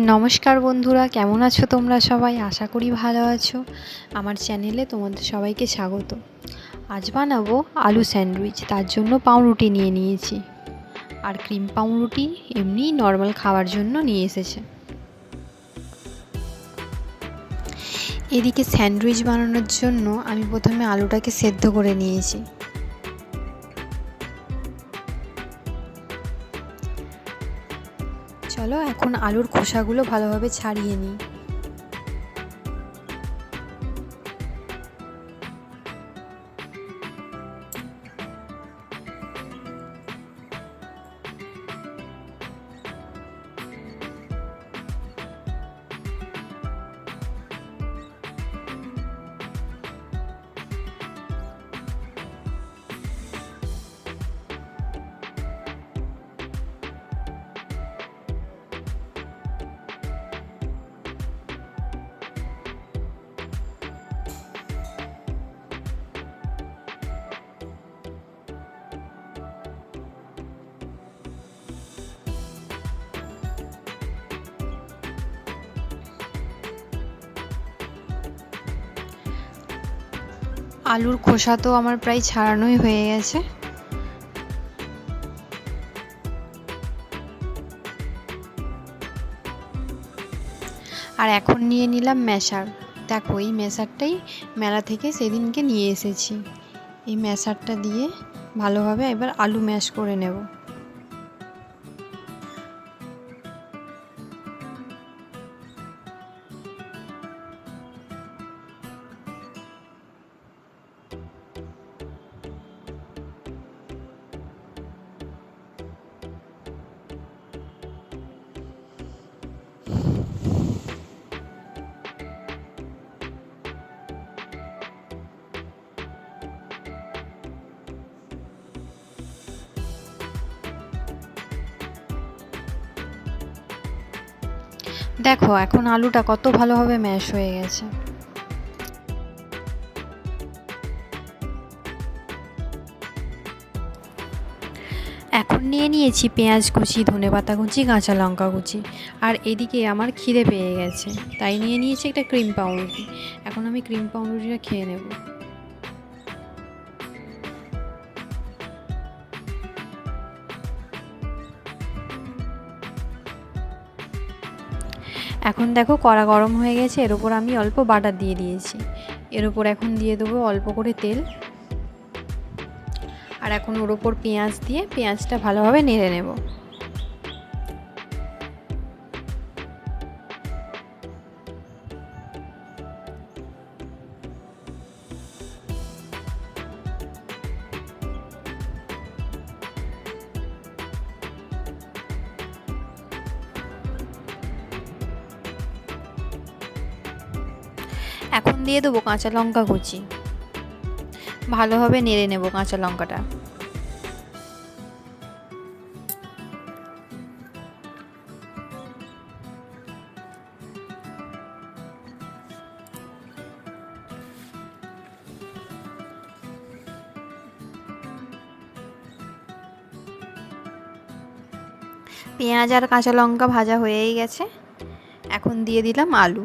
নমস্কার বন্ধুরা, কেমন আছো তোমরা সবাই? আশা করি ভালো আছো। আমার চ্যানেলে তোমাদের সবাইকে স্বাগত। আজ বানাবো আলু স্যান্ডউইচ। তার জন্য পাউরুটি নিয়ে নিয়েছি, আর ক্রিম পাউরুটি এমনি নর্মাল খাওয়ার জন্য নিয়ে এসেছে। এদিকে স্যান্ডউইচ বানানোর জন্য আমি প্রথমে আলুটাকে সেদ্ধ করে নিয়েছি। চলো এখন আলুর খোসাগুলো ভালোভাবে ছাড়িয়ে নিই। আলুর খোসা তো আমার প্রায় ছাড়ানোই হয়ে গেছে। আর এখন নিয়ে নিলাম ম্যাশার। দেখো, এই ম্যাশারটাই মেলা থেকে সেদিনকে নিয়ে এসেছি। এই ম্যাশারটা দিয়ে ভালোভাবে এবার আলু ম্যাশ করে নেব। দেখো এখন আলুটা কত ভালোভাবে ম্যাশ হয়ে গেছে। এখন নিয়ে নিয়েছি পেঁয়াজ কুচি, ধনেপাতা কুচি, কাঁচা লঙ্কা কুচি। আর এদিকে আমার খিদে পেয়ে গেছে, তাই নিয়ে নিয়েছি একটা ক্রিম পাউরুটি। এখন আমি ক্রিম পাউরুটিটা খেয়ে নেব। এখন দেখো কড়া গরম হয়ে গেছে, এর উপর আমি অল্প বাটার দিয়ে দিয়েছি। এর উপর এখন দিয়ে দেবো অল্প করে তেল। আর এখন ওর ওপর পেঁয়াজ দিয়ে পেঁয়াজটা ভালোভাবে নেড়ে নেব। এখন দিয়ে দেবো কাঁচা লঙ্কা কুচি। ভালোভাবে নেড়ে নেব কাঁচা লঙ্কাটা। পেঁয়াজ আর কাঁচা লঙ্কা ভাজা হয়েই গেছে। এখন দিয়ে দিলাম আলু।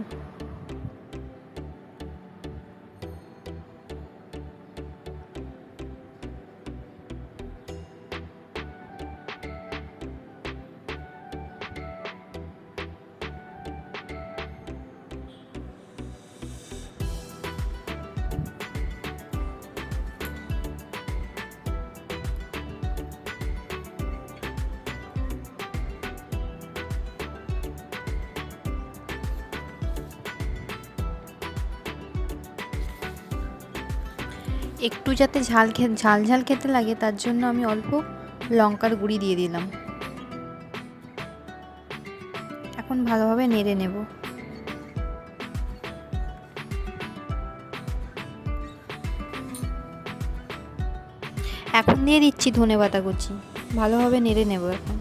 একটু যাতে ঝাল ঝাল খেতে লাগে, তার জন্য আমি অল্প লঙ্কার গুঁড়ি দিয়ে দিলাম। এখন ভালোভাবে নেড়ে নেব। এখন দিয়ে দিচ্ছি ধনেপাতা কুচি। ভালোভাবে নেড়ে নেব এখন।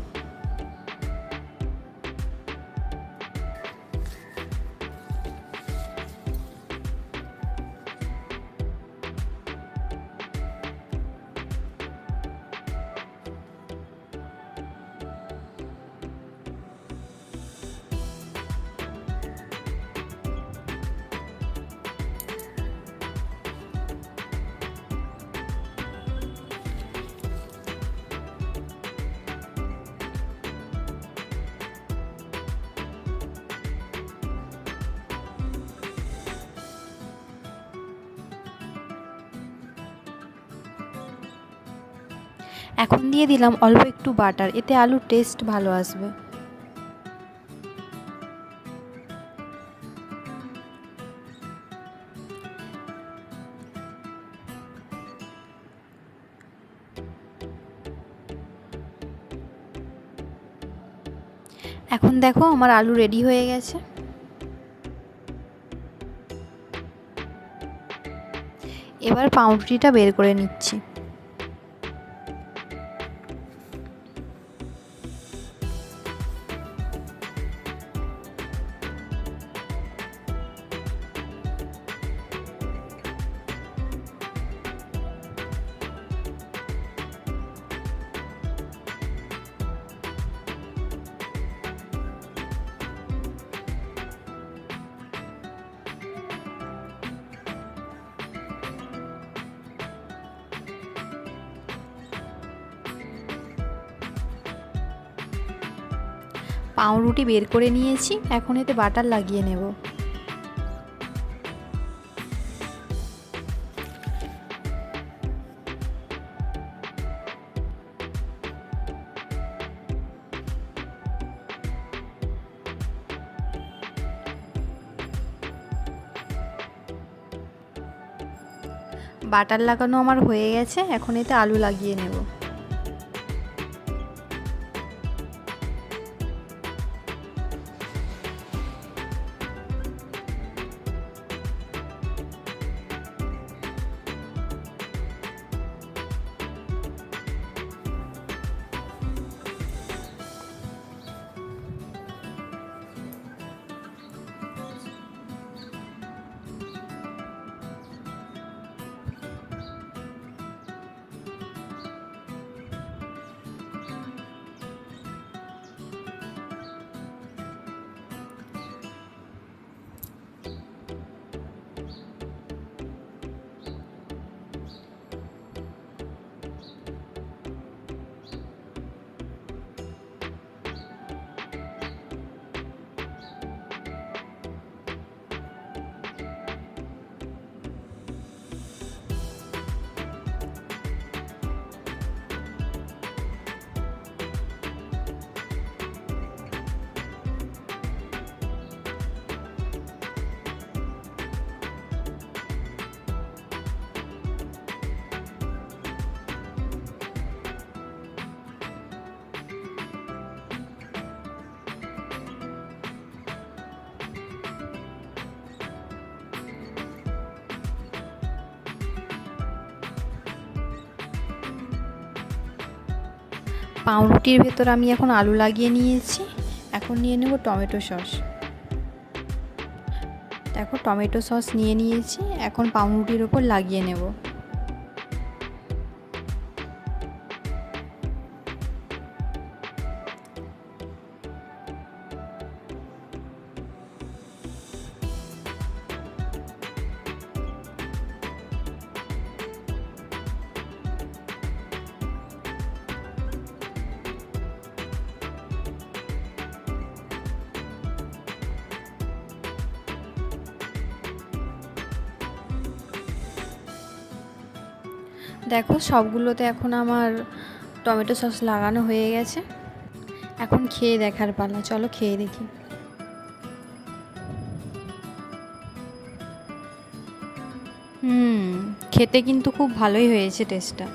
এখন দিয়ে দিলাম অল্প একটু বাটার, এতে আলুর টেস্ট ভালো আসবে। এখন দেখো আমার আলু রেডি হয়ে গেছে। এবার পাউরুটিটা বের করে নিচ্ছি। পাউরুটি বের করে নিয়েছি, এখন এতে বাটার লাগিয়ে নেব। বাটার লাগানো আমার হয়ে গেছে, এখন এতে আলু লাগিয়ে নেব। পাউরুটির ভেতর আমি এখন আলু লাগিয়ে নিয়েছি। এখন নিয়ে নেব টমেটো সস। দেখো টমেটো সস নিয়ে নিয়েছি, এখন পাউরুটির ওপর লাগিয়ে নেব। দেখো সবগুলোতে এখন আমার টমেটো সস লাগানো হয়ে গেছে। এখন খেয়ে দেখার পালা, চলো খেয়ে দেখি। খেতে কিন্তু খুব ভালোই হয়েছে টেস্টটা।